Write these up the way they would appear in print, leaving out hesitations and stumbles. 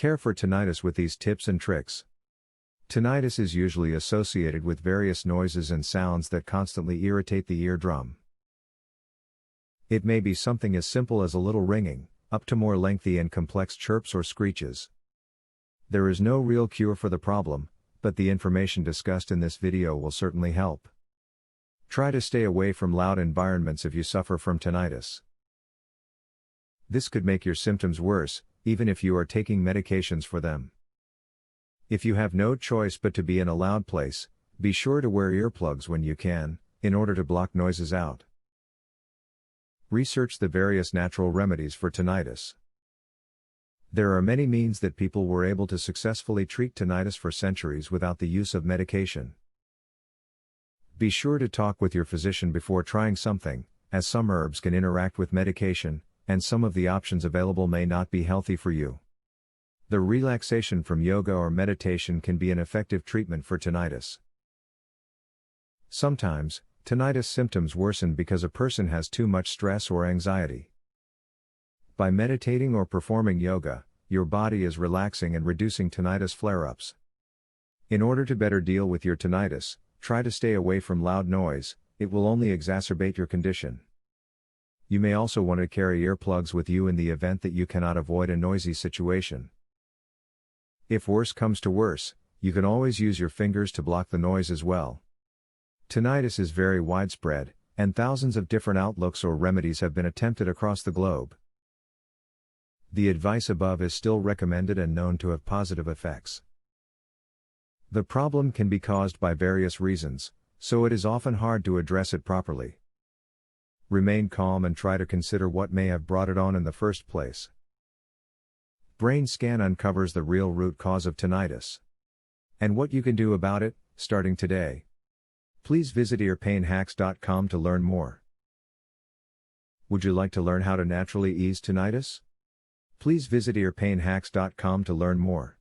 Care for tinnitus with these tips and tricks. Tinnitus is usually associated with various noises and sounds that constantly irritate the eardrum. It may be something as simple as a little ringing, up to more lengthy and complex chirps or screeches. There is no real cure for the problem, but the information discussed in this video will certainly help. Try to stay away from loud environments if you suffer from tinnitus. This could make your symptoms worse, even if you are taking medications for them. If you have no choice but to be in a loud place, be sure to wear earplugs when you can, in order to block noises out. Research the various natural remedies for tinnitus. There are many means that people were able to successfully treat tinnitus for centuries without the use of medication. Be sure to talk with your physician before trying something, as some herbs can interact with medication, and some of the options available may not be healthy for you. The relaxation from yoga or meditation can be an effective treatment for tinnitus. Sometimes, tinnitus symptoms worsen because a person has too much stress or anxiety. By meditating or performing yoga, your body is relaxing and reducing tinnitus flare-ups. In order to better deal with your tinnitus, try to stay away from loud noise, it will only exacerbate your condition. You may also want to carry earplugs with you in the event that you cannot avoid a noisy situation. If worse comes to worse, you can always use your fingers to block the noise as well. Tinnitus is very widespread, and thousands of different outlooks or remedies have been attempted across the globe. The advice above is still recommended and known to have positive effects. The problem can be caused by various reasons, so it is often hard to address it properly. Remain calm and try to consider what may have brought it on in the first place. Brain scan uncovers the real root cause of tinnitus. And what you can do about it, starting today. Please visit earpainhacks.com to learn more. Would you like to learn how to naturally ease tinnitus? Please visit earpainhacks.com to learn more.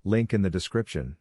Link in the description.